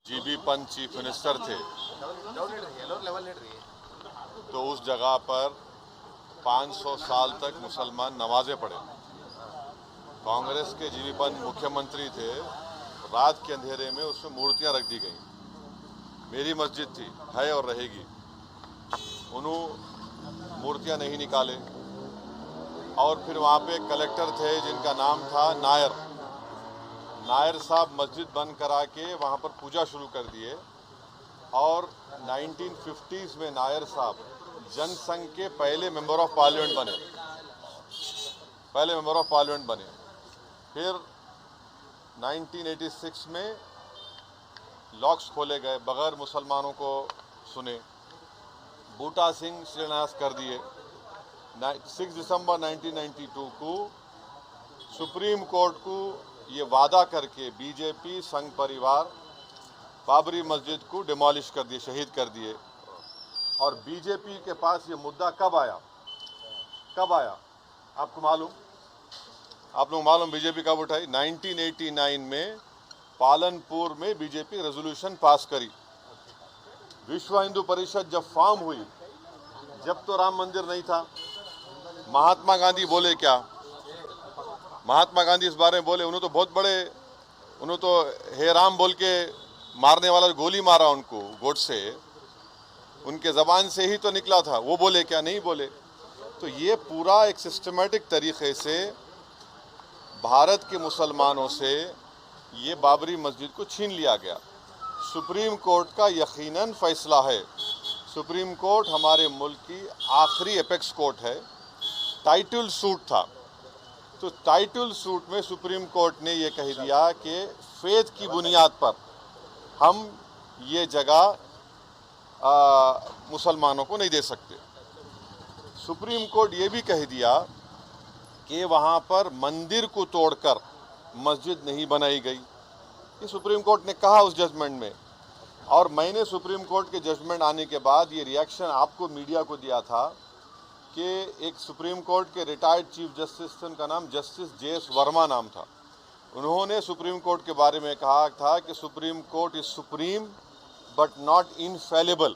GB Pant chief minister थे तो उस जगह पर 500 साल तक मुसलमान नमाजें पढ़े। कांग्रेस के जीबी पंत मुख्यमंत्री थे, रात के अंधेरे में उसमें मूर्तियां रख दी गई। मेरी मस्जिद थी, है और रहेगी। उन्होंने मूर्तियां नहीं निकाले और फिर वहाँ पे कलेक्टर थे जिनका नाम था नायर साहब मस्जिद बंद करा के वहाँ पर पूजा शुरू कर दिए और 1950s में नायर साहब जनसंघ के पहले मेंबर ऑफ पार्लियामेंट बने। फिर 1986 में लॉक्स खोले गए, बगैर मुसलमानों को सुने। बूटा सिंह शिलान्यास कर दिए। 6 दिसंबर 1992 को सुप्रीम कोर्ट को ये वादा करके बीजेपी संघ परिवार बाबरी मस्जिद को डिमोलिश कर दिए, शहीद कर दिए। और बीजेपी के पास ये मुद्दा कब आया आपको मालूम? आप लोग मालूम बीजेपी कब उठाई? 1989 में पालनपुर में बीजेपी रेजोल्यूशन पास करी। विश्व हिंदू परिषद जब फॉर्म हुई, जब तो राम मंदिर नहीं था। महात्मा गांधी बोले क्या? महात्मा गांधी इस बारे में बोले, उन्होंने तो बहुत बड़े, उन्होंने तो हे राम बोल के मारने वाला गोली मारा उनको, गोडसे, उनके ज़बान से ही तो निकला था। वो बोले क्या? नहीं बोले। तो ये पूरा एक सिस्टमेटिक तरीके से भारत के मुसलमानों से ये बाबरी मस्जिद को छीन लिया गया। सुप्रीम कोर्ट का यकीनन फैसला है। सुप्रीम कोर्ट हमारे मुल्क की आखिरी एपेक्स कोर्ट है। टाइटल सूट था, तो टाइटल सूट में सुप्रीम कोर्ट ने ये कह दिया कि फेथ की बुनियाद पर हम ये जगह मुसलमानों को नहीं दे सकते। सुप्रीम कोर्ट ये भी कह दिया कि वहाँ पर मंदिर को तोड़कर मस्जिद नहीं बनाई गई। ये सुप्रीम कोर्ट ने कहा उस जजमेंट में। और मैंने सुप्रीम कोर्ट के जजमेंट आने के बाद ये रिएक्शन आपको मीडिया को दिया था कि एक सुप्रीम कोर्ट के रिटायर्ड चीफ जस्टिस थे, उनका नाम जस्टिस JS वर्मा नाम था। उन्होंने सुप्रीम कोर्ट के बारे में कहा था कि supreme court is supreme but not infallible.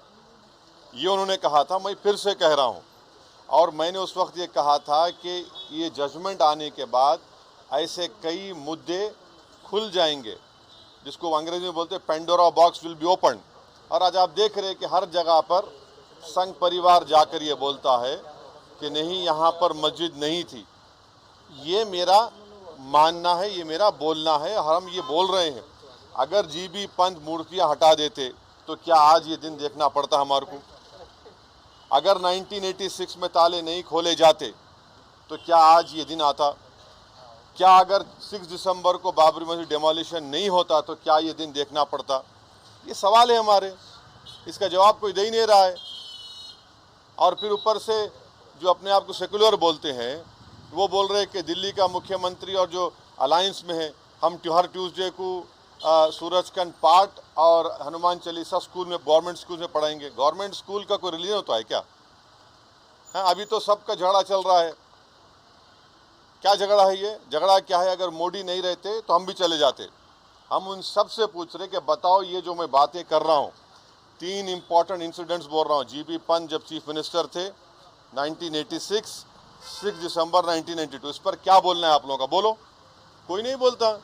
ये उन्होंने कहा था, मैं फिर से कह रहा हूँ। और मैंने उस वक्त ये कहा था कि ये जजमेंट आने के बाद ऐसे कई मुद्दे खुल जाएंगे, जिसको अंग्रेजी में बोलते हैं Pandora box will be open. और आज आप देख रहे हैं कि हर जगह पर संघ परिवार जाकर ये बोलता है कि नहीं, यहाँ पर मस्जिद नहीं थी। ये मेरा मानना है, ये मेरा बोलना है, हम ये बोल रहे हैं। अगर जीबी पंत मूर्तियाँ हटा देते तो क्या आज ये दिन देखना पड़ता हमारे को? अगर 1986 में ताले नहीं खोले जाते तो क्या आज ये दिन आता? क्या अगर 6 दिसंबर को बाबरी मस्जिद डेमोलिशन नहीं होता तो क्या ये दिन देखना पड़ता? ये सवाल है हमारे, इसका जवाब कोई दे ही नहीं रहा है। और फिर ऊपर से जो अपने आप को सेकुलर बोलते हैं, वो बोल रहे हैं कि दिल्ली का मुख्यमंत्री और जो अलायंस में है, हम हर ट्यूसडे को सूरजकंड पाठ और हनुमान चालीसा स्कूल में, गवर्नमेंट स्कूल में पढ़ाएंगे। गवर्नमेंट स्कूल का कोई रिलीजन होता है क्या? हाँ, अभी तो सबका झगड़ा चल रहा है। क्या झगड़ा है ये? झगड़ा क्या है? अगर मोदी नहीं रहते तो हम भी चले जाते। हम उन सब से पूछ रहे कि बताओ, ये जो मैं बातें कर रहा हूँ, 3 इंपॉर्टेंट इंसिडेंट्स बोल रहा हूँ। जीबी पंत जब चीफ मिनिस्टर थे 1986, 6 दिसंबर 1992, इस पर क्या बोलना है आप लोगों का? बोलो। कोई नहीं बोलता।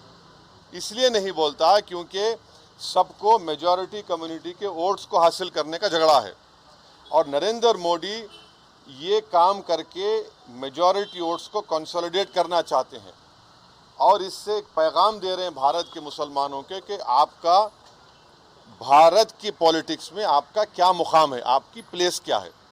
इसलिए नहीं बोलता क्योंकि सबको मेजॉरिटी कम्युनिटी के वोट्स को हासिल करने का झगड़ा है। और नरेंद्र मोदी ये काम करके मेजॉरिटी वोट्स को कंसोलिडेट करना चाहते हैं और इससे एक पैगाम दे रहे हैं भारत के मुसलमानों के कि आपका भारत की पॉलिटिक्स में आपका क्या मुकाम है, आपकी प्लेस क्या है।